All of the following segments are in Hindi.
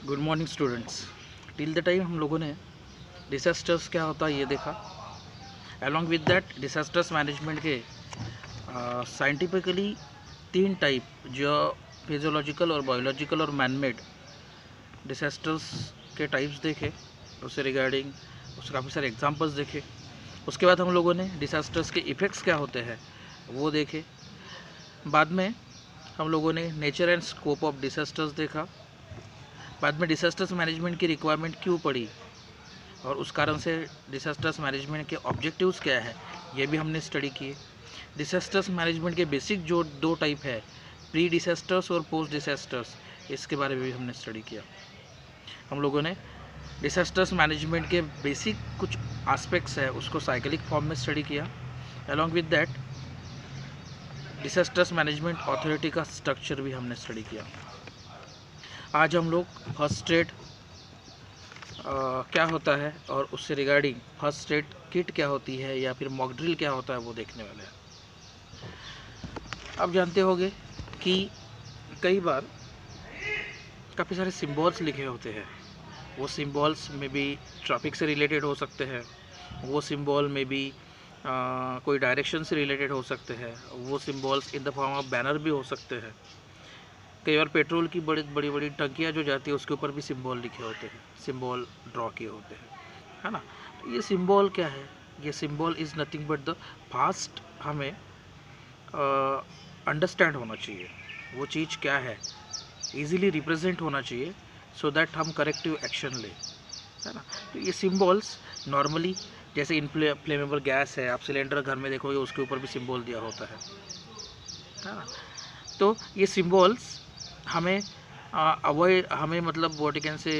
Good morning students. Till the time हम लोगों ने डिसास्टर्स क्या होता है ये देखा। Along with that disasters management के साइंटिफिकली तीन टाइप, जो फिजियोलॉजिकल और बायोलॉजिकल और मैनमेड डिसास्टर्स के टाइप्स देखे, उससे रिगार्डिंग उसके काफ़ी सारे एग्जांपल्स देखे। उसके बाद हम लोगों ने डिसास्टर्स के इफ़ेक्ट्स क्या होते हैं वो देखे। बाद में हम लोगों ने nature and scope of disasters देखा। बाद में डिसास्टर्स मैनेजमेंट की रिक्वायरमेंट क्यों पड़ी और उस कारण से डिसास्टर्स मैनेजमेंट के ऑब्जेक्टिव्स क्या है ये भी हमने स्टडी किए। डिसास्टर्स मैनेजमेंट के बेसिक जो दो टाइप है, प्री डिसास्टर्स और पोस्ट डिसास्टर्स, इसके बारे में भी हमने स्टडी किया। हम लोगों ने डिसास्टर्स मैनेजमेंट के बेसिक कुछ एस्पेक्ट्स है उसको साइक्लिक फॉर्म में स्टडी किया। Along with that disasters management authority का स्ट्रक्चर भी हमने स्टडी किया। आज हम लोग फर्स्ट एड क्या होता है और उससे रिगार्डिंग फर्स्ट एड किट क्या होती है या फिर मॉक ड्रिल क्या होता है वो देखने वाले हैं। आप जानते होंगे कि कई बार काफ़ी सारे सिंबल्स लिखे होते हैं। वो सिंबल्स में भी ट्रैफिक से रिलेटेड हो सकते हैं, वो सिंबल में भी कोई डायरेक्शन से रिलेटेड हो सकते हैं, वो symbols in the form of banner भी हो सकते हैं। कई बार पेट्रोल की बड़ी बड़ी टंकियाँ जो जाती है उसके ऊपर भी सिंबल लिखे होते हैं, सिंबल ड्रॉ किए होते हैं, है ना। तो ये सिंबल क्या है? ये symbol is nothing but the fast हमें अंडरस्टैंड होना चाहिए वो चीज़ क्या है, इजीली रिप्रेजेंट होना चाहिए सो दैट हम करेक्टिव एक्शन लें, है ना। तो ये सिंबल्स नॉर्मली जैसे इनफ्लेमेबल गैस है, आप सिलेंडर घर में देखोगे उसके ऊपर भी सिंबल दिया होता है ना। तो ये सिंबल्स हमें अवॉइड हमें मतलब व्हाट कैन से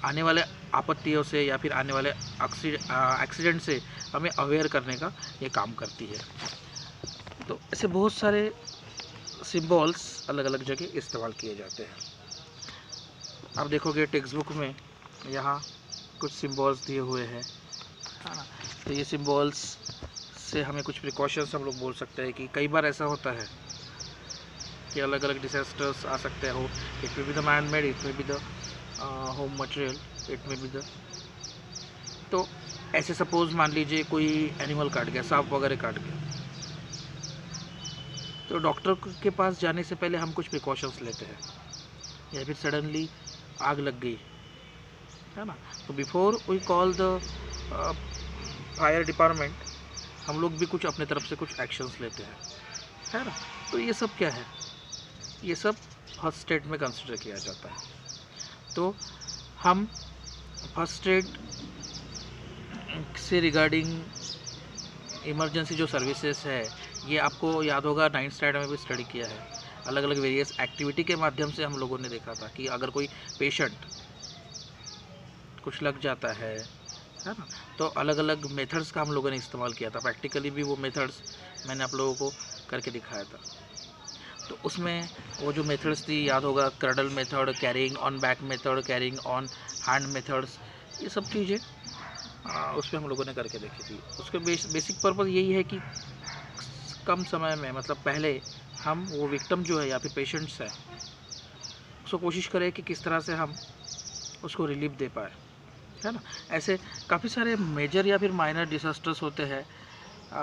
आने वाले आपत्तियों से या फिर आने वाले एक्सीडेंट से हमें अवेयर करने का ये काम करती है। तो ऐसे बहुत सारे सिंबल्स अलग अलग जगह इस्तेमाल किए जाते हैं। आप देखोगे टेक्स्ट बुक में यहाँ कुछ सिंबल्स दिए हुए हैं, है ना। तो ये सिंबल्स से हमें कुछ प्रिकॉशंस हम लोग बोल सकते हैं कि कई बार ऐसा होता है कि अलग अलग डिसास्टर्स आ सकते हो। It may be the man made, it may be the home material, it may be the, तो ऐसे सपोज मान लीजिए कोई एनिमल काट गया, सांप वगैरह काट गया, तो डॉक्टर के पास जाने से पहले हम कुछ प्रिकॉशंस लेते हैं। या फिर सडनली आग लग गई, है ना, तो before we call the fire department हम लोग भी कुछ अपने तरफ से कुछ एक्शंस लेते हैं, है ना। तो ये सब क्या है? ये सब फर्स्ट एड में कंसिडर किया जाता है। तो हम फर्स्ट एड से रिगार्डिंग इमरजेंसी जो सर्विसेज है, ये आपको याद होगा 9th स्टैंडर्ड में भी स्टडी किया है। अलग अलग वेरियस एक्टिविटी के माध्यम से हम लोगों ने देखा था कि अगर कोई पेशेंट कुछ लग जाता है ना, तो अलग अलग मेथड्स का हम लोगों ने इस्तेमाल किया था। प्रैक्टिकली भी वो मेथड्स मैंने आप लोगों को करके दिखाया था। तो उसमें वो जो मेथड्स थी याद होगा, cradle method, carrying on back method, carrying on hand methods, ये सब चीज़ें उस पर हम लोगों ने करके देखी थी। उसके बेसिक पर्पज़ यही है कि कम समय में, मतलब पहले हम वो विक्टिम जो है या फिर पेशेंट्स है उसको कोशिश करें कि किस तरह से हम उसको रिलीफ दे पाए, है ना। ऐसे काफ़ी सारे मेजर या फिर माइनर डिसास्टर्स होते हैं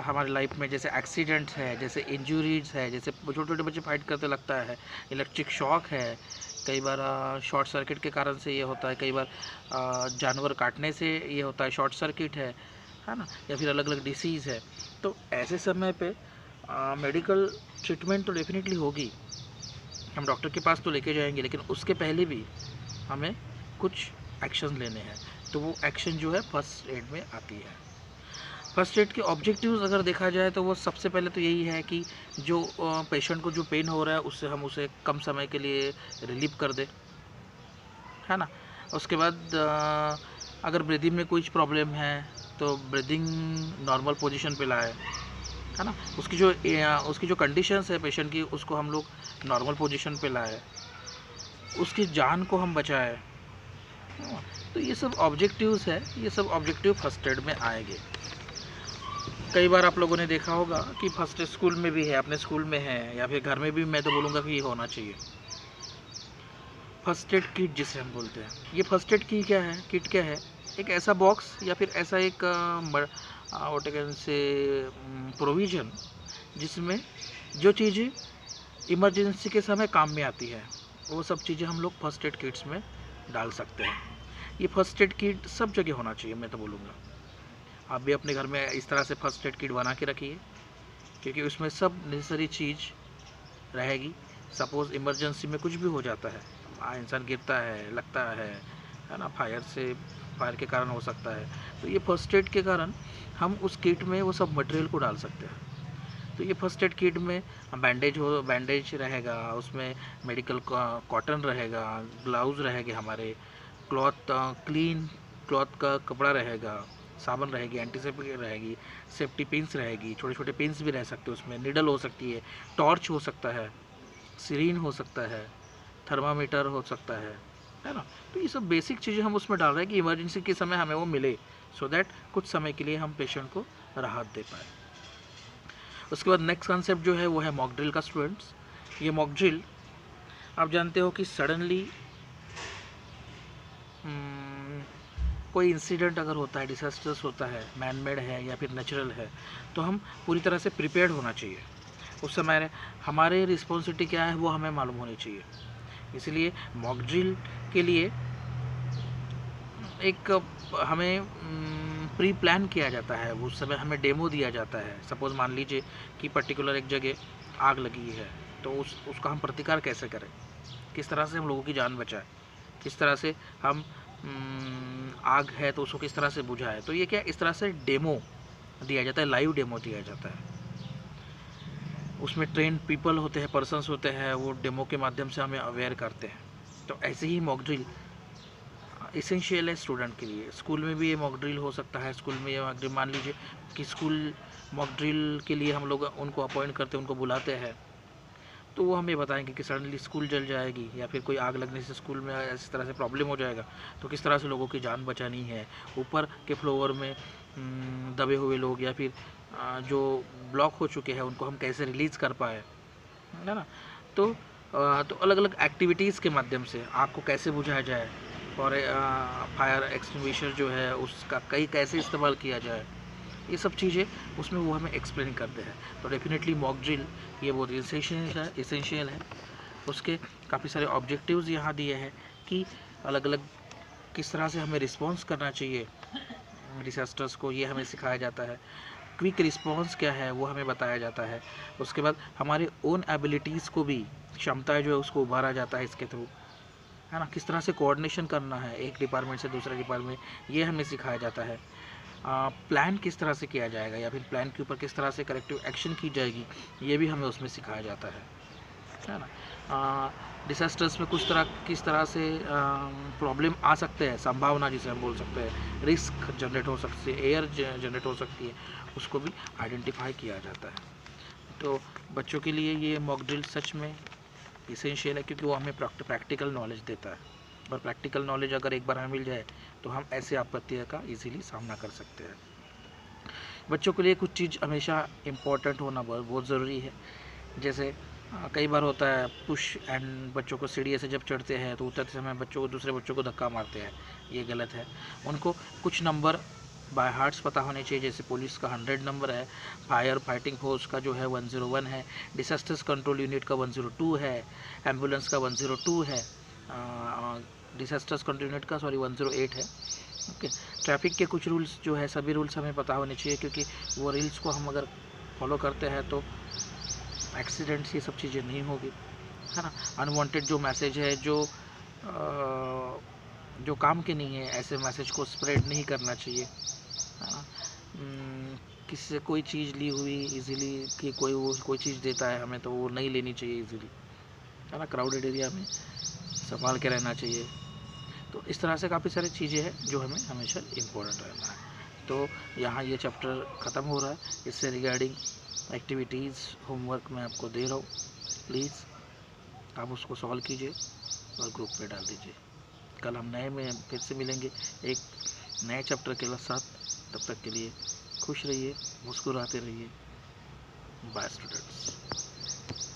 हमारी लाइफ में, जैसे एक्सीडेंट्स है, जैसे इंजरीज है, जैसे छोटे छोटे बच्चे फाइट करते लगता है, इलेक्ट्रिक शॉक है, कई बार शॉर्ट सर्किट के कारण से ये होता है, कई बार जानवर काटने से ये होता है, शॉर्ट सर्किट है ना, या फिर अलग अलग डिसीज़ है। तो ऐसे समय पे मेडिकल ट्रीटमेंट तो डेफिनेटली होगी, हम डॉक्टर के पास तो लेके जाएंगे, लेकिन उसके पहले भी हमें कुछ एक्शन लेने हैं। तो वो एक्शन जो है फर्स्ट एड में आती है। फर्स्ट एड के ऑब्जेक्टिव्स अगर देखा जाए तो वो सबसे पहले तो यही है कि जो पेशेंट को जो पेन हो रहा है उससे हम उसे कम समय के लिए रिलीव कर दें, है ना। उसके बाद अगर ब्रीदिंग में कुछ प्रॉब्लम है तो ब्रीदिंग नॉर्मल पोजीशन पे लाए, है ना। उसकी जो कंडीशंस है पेशेंट की उसको हम लोग नॉर्मल पोजीशन पे लाए, उसकी जान को हम बचाए। तो ये सब ऑब्जेक्टिव्स है, ये सब ऑब्जेक्टिव फर्स्ट एड में आएंगे। कई बार आप लोगों ने देखा होगा कि फर्स्ट एड स्कूल में भी है, अपने स्कूल में है, या फिर घर में भी मैं तो बोलूँगा कि ये होना चाहिए। फर्स्ट एड किट जिसे हम बोलते हैं, ये फर्स्ट एड की क्या है, किट क्या है, एक ऐसा बॉक्स या फिर ऐसा एक व्हाट कैन से प्रोविज़न जिसमें जो चीज़ें इमरजेंसी के समय काम में आती है वो सब चीज़ें हम लोग फर्स्ट एड किट्स में डाल सकते हैं। ये फर्स्ट एड किट सब जगह होना चाहिए, मैं तो बोलूँगा। आप भी अपने घर में इस तरह से फर्स्ट एड किट बना के रखिए, क्योंकि उसमें सब नेसेसरी चीज़ रहेगी। सपोज़ इमरजेंसी में कुछ भी हो जाता है, इंसान गिरता है, लगता है ना, फायर के कारण हो सकता है, तो ये फर्स्ट एड के कारण हम उस किट में वो सब मटेरियल को डाल सकते हैं। तो ये फर्स्ट एड किट में बैंडेज रहेगा, उसमें मेडिकल कॉटन रहेगा, ग्लव्स रहेंगे हमारे, क्लीन क्लॉथ का कपड़ा रहेगा, साबुन रहेगी, एंटीसेप्टिक रहेगी, सेफ्टी पिन्स रहेगी, छोटे छोटे पिन्स भी रह सकते हैं उसमें, निडल हो सकती है, टॉर्च हो सकता है, सिरीन हो सकता है, थर्मामीटर हो सकता है ना। तो ये सब बेसिक चीज़ें हम उसमें डाल रहे हैं कि इमरजेंसी के समय हमें वो मिले, सो दैट कुछ समय के लिए हम पेशेंट को राहत दे पाए। उसके बाद नेक्स्ट कॉन्सेप्ट जो है वो है मॉक ड्रिल का स्टूडेंट्स। ये मॉक ड्रिल आप जानते हो कि सडनली कोई इंसिडेंट अगर होता है, डिसास्टर्स होता है, मैन मेड है या फिर नेचुरल है, तो हम पूरी तरह से प्रिपेयर्ड होना चाहिए। उस समय हमारे रिस्पॉन्सिबिलिटी क्या है वो हमें मालूम होनी चाहिए। इसलिए मॉक ड्रिल के लिए एक हमें प्री प्लान किया जाता है, उस समय हमें डेमो दिया जाता है। सपोज़ मान लीजिए कि पर्टिकुलर एक जगह आग लगी है, तो उसका हम प्रतिकार कैसे करें, किस तरह से हम लोगों की जान बचाएं, किस तरह से हम आग है तो उसको किस तरह से बुझाएं। तो ये क्या, इस तरह से डेमो दिया जाता है, लाइव डेमो दिया जाता है। उसमें ट्रेन पीपल होते हैं, पर्सन्स होते हैं, वो डेमो के माध्यम से हमें अवेयर करते हैं। तो ऐसे ही मॉक ड्रिल इसेंशियल है स्टूडेंट के लिए। स्कूल में भी ये मॉक ड्रिल हो सकता है। स्कूल में ये मॉक ड्रिल, मान लीजिए कि स्कूल मॉक ड्रिल के लिए हम लोग उनको अपॉइंट करते हैं, उनको बुलाते हैं, तो वो हमें बताएंगे कि सडनली स्कूल जल जाएगी या फिर कोई आग लगने से स्कूल में इस तरह से प्रॉब्लम हो जाएगा, तो किस तरह से लोगों की जान बचानी है। ऊपर के फ्लोर में दबे हुए लोग या फिर जो ब्लॉक हो चुके हैं उनको हम कैसे रिलीज़ कर पाए, है ना। तो अलग अलग एक्टिविटीज़ के माध्यम से आग को कैसे बुझाया जाए और फायर एक्सटिंग्विशर जो है उसका कैसे इस्तेमाल किया जाए, ये सब चीज़ें उसमें वो हमें एक्सप्लेन करते हैं। तो डेफिनेटली मॉक ड्रिल ये बहुत इसेंशियल है। उसके काफ़ी सारे ऑब्जेक्टिव्स यहाँ दिए हैं कि अलग अलग किस तरह से हमें रिस्पॉन्स करना चाहिए डिसास्टर्स को, ये हमें सिखाया जाता है। क्विक रिस्पॉन्स क्या है वो हमें बताया जाता है। उसके बाद हमारे ओन एबिलिटीज़ को भी, क्षमताएँ जो है उसको उभारा जाता है इसके थ्रू, है ना। किस तरह से कोऑर्डिनेशन करना है एक डिपार्टमेंट से दूसरे डिपार्टमेंट, ये हमें सिखाया जाता है। प्लान किस तरह से किया जाएगा या फिर प्लान के ऊपर किस तरह से करेक्टिव एक्शन की जाएगी, ये भी हमें उसमें सिखाया जाता है ना। डिसास्टर्स में किस तरह से प्रॉब्लम आ सकते हैं, संभावना जिसे हम बोल सकते हैं, रिस्क जनरेट हो सकती है, एयर जनरेट हो सकती है, उसको भी आइडेंटिफाई किया जाता है। तो बच्चों के लिए ये मॉक ड्रिल सच में इसेंशियल है, क्योंकि वो हमें प्रैक्टिकल नॉलेज देता है। और प्रैक्टिकल नॉलेज अगर एक बार हमें मिल जाए तो हम ऐसे आपत्तियों का इजीली सामना कर सकते हैं। बच्चों के लिए कुछ चीज़ हमेशा इम्पोर्टेंट होना बहुत ज़रूरी है। जैसे कई बार होता है पुश एंड, बच्चों को सीढ़ी से जब चढ़ते हैं तो उतरते समय बच्चों को दूसरे बच्चों को धक्का मारते हैं, ये गलत है। उनको कुछ नंबर बाय हार्ट्स पता होने चाहिए। जैसे पुलिस का 100 नंबर है, फायर फाइटिंग फोर्स का जो है 101 है, डिसास्टर्स कंट्रोल यूनिट का 102 है, एम्बुलेंस का 102 है, डिसास्टर्स कंट्रोल यूनिट का 108 है। ओके, ट्रैफिक के कुछ रूल्स जो है, सभी रूल्स हमें पता होने चाहिए, क्योंकि वो रूल्स को हम अगर फॉलो करते हैं तो एक्सीडेंट्स ये सब चीज़ें नहीं होगी, है ना। अनवांटेड जो मैसेज है, जो काम के नहीं है, ऐसे मैसेज को स्प्रेड नहीं करना चाहिए, है ना। किसी से कोई चीज़ ली हुई इजीली कि कोई चीज़ देता है हमें तो वो नहीं लेनी चाहिए इजीली, है ना। क्राउडेड एरिया में संभाल के रहना चाहिए। तो इस तरह से काफ़ी सारी चीज़ें हैं जो हमें हमेशा इम्पोर्टेंट रहना है। तो यहाँ ये चैप्टर ख़त्म हो रहा है। इससे रिगार्डिंग एक्टिविटीज़ होमवर्क मैं आपको दे रहा हूँ, प्लीज़ आप उसको सॉल्व कीजिए और ग्रुप पे डाल दीजिए। कल हम नए में फिर से मिलेंगे एक नए चैप्टर के साथ। तब तक के लिए खुश रहिए, मुस्कुराते रहिए। Bye students.